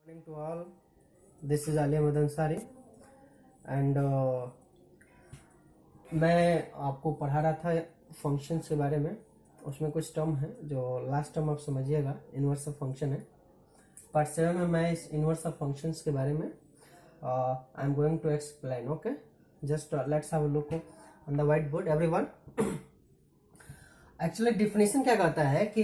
Morning to all. This is Alia Madan सारी and मैं आपको पढ़ा रहा था फंक्शंस के बारे में। उसमें कुछ टर्म है जो लास्ट टर्म आप समझिएगा, इनवर्स ऑफ फंक्शन है। पार्ट 7 में मैं इस इनवर्स ऑफ फंक्शंस के बारे में I am going to explain. Okay, just let's have a look on the white board everyone. Actually definition क्या कहता है कि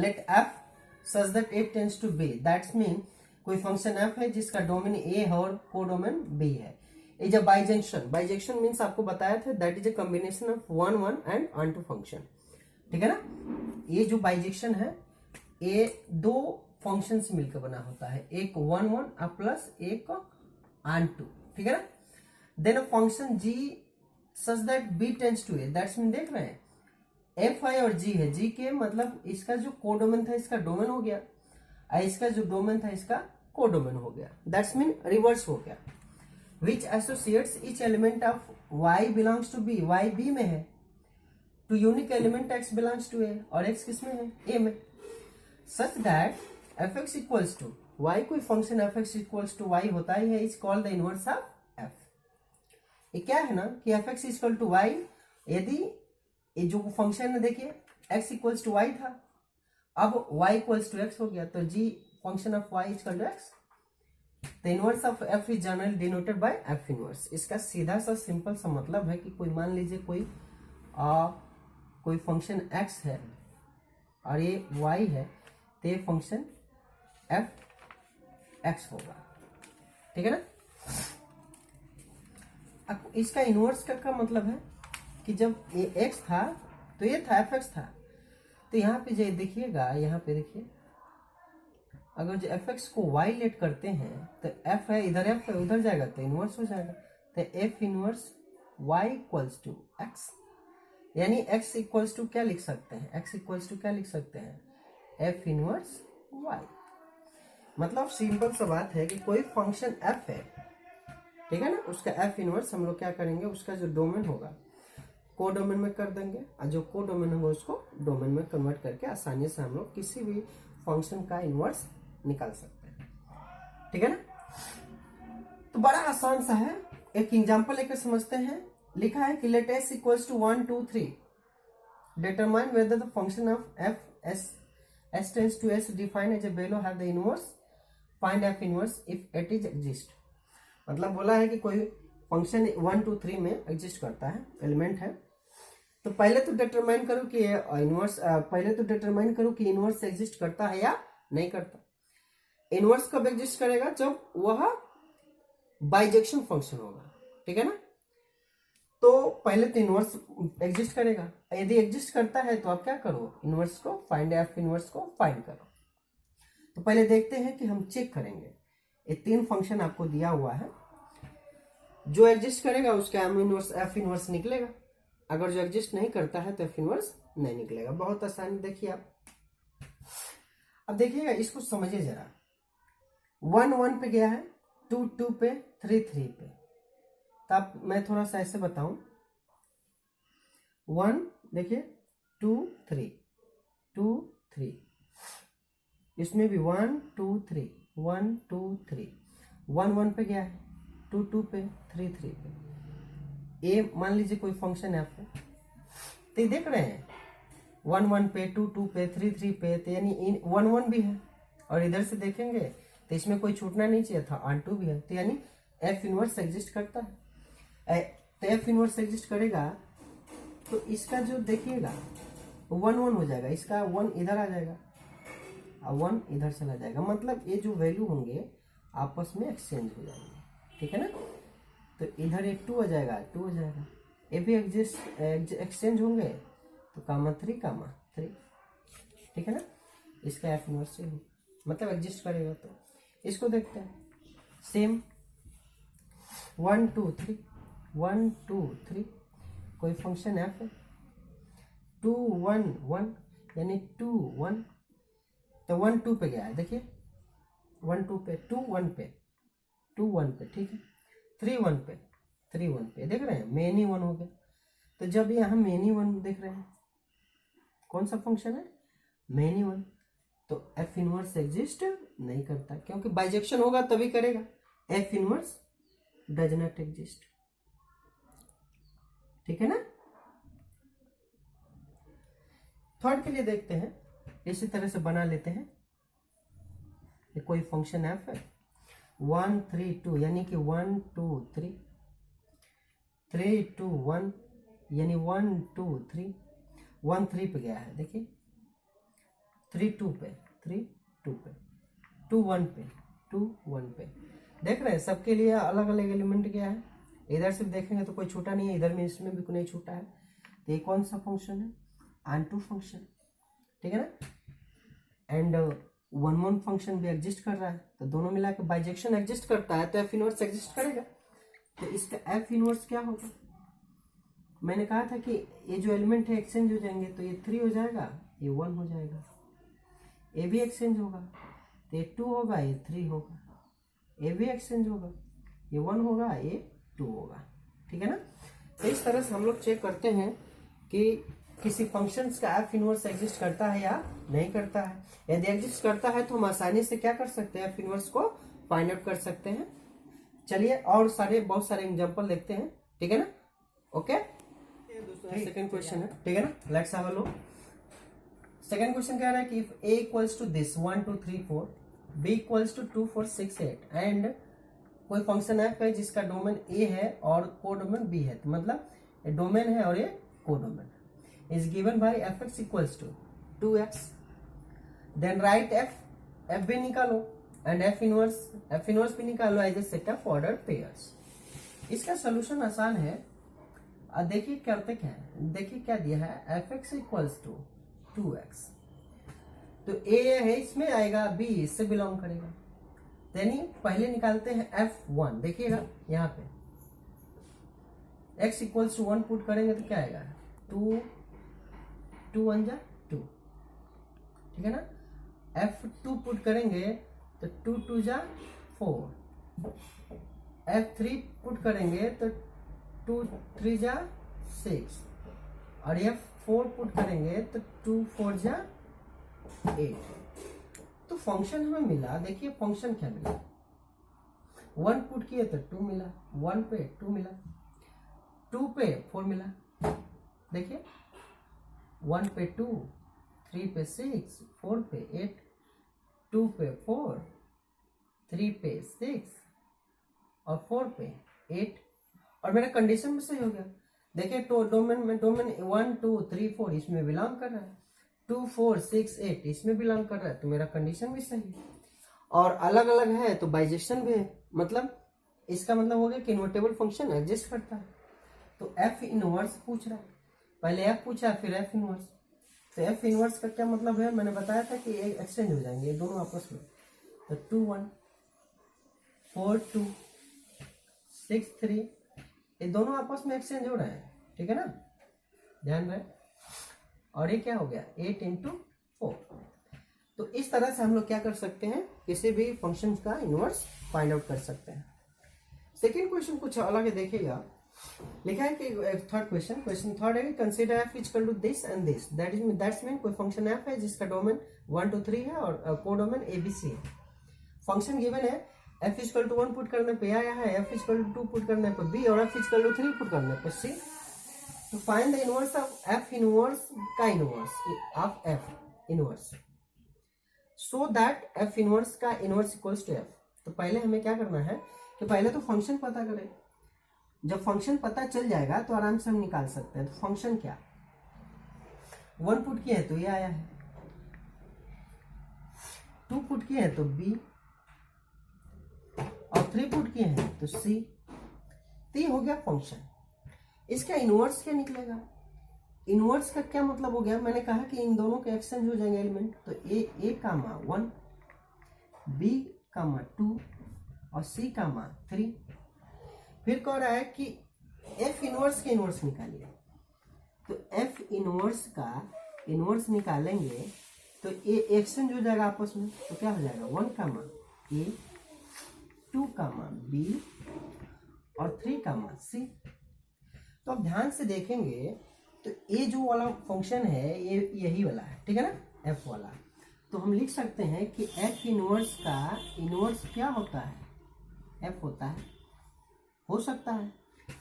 let F such that F tends to B, that's mean कोई function F है जिसका डोमेन ए है और codomain B है। Is a bijection. Bijection means आपको बताया था that is a combination of one one and on function, ठीक है ना। ये जो बाइजेक्शन है ये दो फंक्शन से मिलकर बना होता है, एक वन वन प्लस एक ऑन टू, ठीक है ना। Then a function G such that B tends to A, that's mean देख रहे हैं एफ आई और जी है। जी के मतलब इसका जो कोडोमेन था इसका डोमेन हो गया, इसका जो डोमेन था इसका कोडोमेन हो गया, दैट्स मीन रिवर्स हो गया। Which associates each element of y belongs to b, y b में है, to unique element x belongs to a और x किस में है, a में। Such that fx equals to y, कोई function fx equals to y होता ही है, is called the inverse of f। ये क्या है ना कि fx इक्वल टू y, यदि ये जो फंक्शन है देखिए x इक्वल्स टू y था, अब y इक्वल्स टू x हो गया, तो g function of y equal to x। The inverse of f is generally denoted by f inverse. इसका सीधा सा सिंपल सा मतलब है कि कोई मान लीजिए कोई फंक्शन x है और ये y है, तो ये फंक्शन f x होगा, ठीक है ना। अब इसका इनवर्स का मतलब है कि जब ये x था तो ये था fx था, तो यहाँ पे जो देखिएगा, यहाँ पे देखिए अगर जो fx को y लेट करते हैं तो f है इधर, f है उधर जाएगा तो इनवर्स हो जाएगा, तो f inverse y equals to x, यानी x इक्वल्स टू क्या लिख सकते हैं, x इक्वल्स टू क्या लिख सकते हैं, f इनवर्स y। मतलब सिंपल सा बात है कि कोई फंक्शन f है, ठीक है ना, उसका f इनवर्स हम लोग क्या करेंगे, उसका जो डोमेन होगा कोडोमेन में कर देंगे और जो कोडोमेन होगा उसको डोमेन में कन्वर्ट करके आसानी से हम लोग किसी भी फंक्शन का इनवर्स निकाल सकते हैं, ठीक है ना। तो बड़ा आसान सा है, एक एग्जांपल लेकर समझते हैं। लिखा है कि let s equals to 1 2 3 determine whether the function of f s tends to s defined as a value have the inverse, find f inverse if it is exist. मतलब बोला है कि कोई फंक्शन 1 2 3 में एग्जिस्ट करता है, एलिमेंट है, तो पहले तो डिटरमाइन करो कि इनवर्स, पहले तो डिटरमाइन करो कि इनवर्स एग्जिस्ट करता है या नहीं करता। इनवर्स कब एग्जिस्ट करेगा, जब वह बाइजेक्शन फंक्शन होगा, ठीक है ना। तो पहले तो इनवर्स एग्जिस्ट करेगा, यदि एग्जिस्ट करता है तो आप क्या करो, इनवर्स को फाइंड, एफ इनवर्स को फाइंड करो। तो पहले देखते हैं कि हम चेक करेंगे, ये तीन फंक्शन आपको दिया हुआ है, जो एग्जिस्ट करेगा उसका एफ इनवर्स निकलेगा, अगर जो एग्जिस्ट नहीं करता है तो एफ इनवर्स नहीं निकलेगा। बहुत आसान, देखिए आप अब देखिएगा, इसको समझिए जरा। 1 1 पे गया है, 2 2 पे, 3 3 पे, तो अब मैं थोड़ा सा ऐसे बताऊं, 1 देखिए 2 3 2 3, इसमें भी 1 2 3 1 2 3, 1 1 पे गया है, 2 2 पे, 3 3 पे। ये मान लीजिए कोई फंक्शन है, तो देख रहे हैं 1 1 पे, 2 2 पे, 3 3 पे, तो यानी 1 1 भी है, और इधर से देखेंगे तो इसमें कोई छूटना नहीं चाहिए था, ऑन टू भी है, तो यानी एफ इनवर्स एग्जिस्ट करता है। तो एफ इनवर्स एग्जिस्ट करेगा तो इसका जो देखिएगा 1 1 हो जाएगा, इसका 1 इधर आ जाएगा और 1 इधर चला जाएगा, मतलब ये जो वैल्यू होंगे आपस में एक्सचेंज हो जाएंगे, ठीक है ना। तो इधर एक 2 आ जाएगा, 2 हो जाएगा, ये भी एक्सचेंज होंगे, तो कामा 3 कामा 3, ठीक है ना। इसका एफ इनवर्स से मतलब एग्जिस्ट करेगा। तो इसको देखते हैं, सेम 1 2 3 1 2 3, कोई फंक्शन एफ है, 2 1 1 यानी 2 1, तो 1 2 पे गया है, देखिए 1 2 पे, 2 1 पे, 2 1 पे, ठीक है, 3 1 पे, 3 1 पे, देख रहे हैं मेनी 1 हो गया। तो जब यहाँ मेनी 1 देख रहे हैं, कौन सा फंक्शन है, मेनी 1, तो एफ इनवर्स एग्जिस्ट नहीं करता, क्योंकि बाइजेक्शन होगा तभी करेगा। F inverse does not exist, ठीक है ना। थर्ड के लिए देखते हैं, इसी तरह से बना लेते हैं। ये कोई फंक्शन एफ है 1 3 2 यानी कि 1 2 3 3 2 1 यानी 1 2 3 1 3 पे गया है, देखिए 3 2 पे 3 2 पे 2 1 पे 2 1 पे, देख रहे हैं सबके लिए अलग अलग एलिमेंट गया है। इधर से देखेंगे तो कोई छूटा नहीं है, इधर में इसमें भी नहीं छूटा है। तो ये कौन सा फंक्शन है? ऑन टू फंक्शन, ठीक है ना। एंड 1 1 फंक्शन भी एग्जिस्ट कर रहा है, तो दोनों मिला के बाइजेक्शन एग्जिस्ट करता है, तो एफ इनवर्स एग्जिस्ट करेगा। तो इसका एफ इनवर्स क्या होगा? मैंने कहा था कि ये जो एलिमेंट है एक्सचेंज हो जाएंगे, तो ये 3 हो जाएगा, ये 1 हो जाएगा। ए भी एक्सचेंज होगा, तो ये 2 होगा, ये 3 होगा। ए भी एक्सचेंज होगा, ये 1 होगा, ये 2 होगा, ठीक है ना। तो इस तरह से हम लोग चेक करते हैं कि किसी फंक्शंस का एफ इनवर्स एग्जिस्ट करता है या नहीं करता है। यदि एग्जिस्ट करता है तो हम आसानी से क्या कर सकते हैं? एफ इनवर्स को फाइंड आउट कर सकते हैं। चलिए और बहुत सारे एग्जांपल देखते हैं, ठीक है ना। ओके, सेकंड क्वेश्चन है, ठीक है ना। Let's have a look. Second question कह रहा है कि if a equals to this 1 2 3 4, b equals to 2 4 6 8 and कोई फंक्शन f है जिसका डोमेन a है और कोडोमेन b है, तो मतलब ये डोमेन है और ये codomain is given by fx equals to 2x, then write f भी निकालो and f inverse भी निकालो as a set of ordered pairs। इसका सोल्यूशन आसान है। देखिए करते क्या है, देखिए क्या दिया है, fx equals to 2x, तो a है इसमें आएगा, b इससे बिलोंग करेगा। यानी पहले निकालते हैं f1, देखिएगा यहाँ पे x इक्वल्स टू 1 पुट करेंगे तो क्या आएगा, 2 1 जा 2, ठीक है ना। f2 पुट करेंगे तो 2 2 जा 4, f3 पुट करेंगे तो 2 3 जा 6, और f4 पुट करेंगे तो 2 4 जा 8। तो फंक्शन हमें मिला, देखिए फंक्शन क्या मिला, 1 पुट किए तो 2 मिला, 1 पे 2 मिला, 2 पे 4 मिला, देखिए 1 पे 2, 3 पे 6, 4 पे 8, 2 पे 4, 3 पे 6 और 4 पे 8, और मेरा कंडीशन में सही हो गया। देखिए तो डोमेन 1 2 3 4 इसमें बिलोंग कर रहा है, 2 4 6 8 इसमें बिलोंग कर रहा है, तो मेरा कंडीशन भी सही है। और अलग अलग है तो बाइजेक्शन भी है, मतलब इसका मतलब हो गया कि इन्वर्टेबल फंक्शन एग्जिस्ट करता है। तो एफ इनवर्स पूछ रहा है, पहले एफ पूछा फिर एफ इनवर्स। तो एफ इनवर्स का क्या मतलब है, मैंने बताया था कि एक्सचेंज हो जाएंगे ये दोनों आपस में। तो 2 1 4 2 6 3 ये दोनों आपस में एक्सचेंज हो रहे हैं, ठीक है ना, ध्यान रहे। और ये क्या हो गया 8 × 4। तो इस तरह से हम लोग क्या कर सकते हैं, किसी भी फंक्शन का इनवर्स फाइंड आउट कर सकते हैं। सेकेंड क्वेश्चन कुछ अलग है, देखिएगा लिखा है कि क्वेश्चन थर्ड है, consider F equal to this and this, that's mean कोई फंक्शन एफ है जिसका डोमेन 1 2 3 है और कोडोमेन एबीसी है। फंक्शन गिवन है, एफ इक्वल टू 1 पुट करने पे आया है, एफ इक्वल टू 2 पुट करने पे बी और एफ इक्वल टू 3 पुट करने पे सी। तो find the inverse of f inverse का inverse of f inverse so that f inverse का इनवर्स इक्वल्स टू एफ। तो पहले हमें क्या करना है कि पहले तो फंक्शन पता करें, जब फंक्शन पता चल जाएगा तो आराम से हम निकाल सकते हैं। तो फंक्शन क्या, 1 पुट किए हैं तो ये आया है, 2 पुट किए हैं तो बी, और 3 पुट किए हैं तो सी। तो ये हो गया फंक्शन। इसका इनवर्स क्या निकलेगा, इनवर्स का क्या मतलब हो गया, मैंने कहा कि इन दोनों के एक्सचेंज हो जाएंगे एलिमेंट। तो ए कामा 1, बी कामा 2 और सी कामा 3। फिर कह रहा है कि एफ इनवर्स के इनवर्स निकालिए। तो एफ इनवर्स का इनवर्स निकालेंगे तो ए एक्सचेंज हो जाएगा आपस में, तो क्या हो जाएगा 1 कामा ए, 2 कामा बी और 3 कामा सी। तो अब ध्यान से देखेंगे तो ये जो वाला फंक्शन है ये यही वाला है, ठीक है ना, एफ वाला। तो हम लिख सकते हैं कि एफ इनवर्स का इनवर्स क्या होता है, एफ होता है, हो सकता है।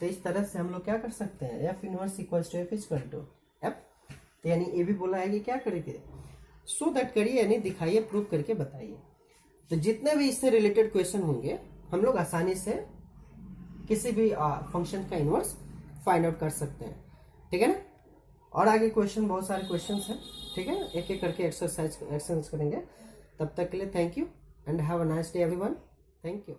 तो इस तरह से हम लोग क्या कर सकते हैं, F inverse equals to F is equal to F. तो यानी ये भी बोला है कि क्या करेंगे, सो दैट करिए, यानी दिखाइए, प्रूव करके बताइए। तो जितने भी इससे रिलेटेड क्वेश्चन होंगे हम लोग आसानी से किसी भी फंक्शन का इनवर्स फाइंड आउट कर सकते हैं, ठीक है ना। और आगे क्वेश्चन, बहुत सारे क्वेश्चंस हैं, ठीक है, एक एक करके एक्सरसाइज करेंगे। तब तक के लिए thank you and have a nice day everyone. Thank you.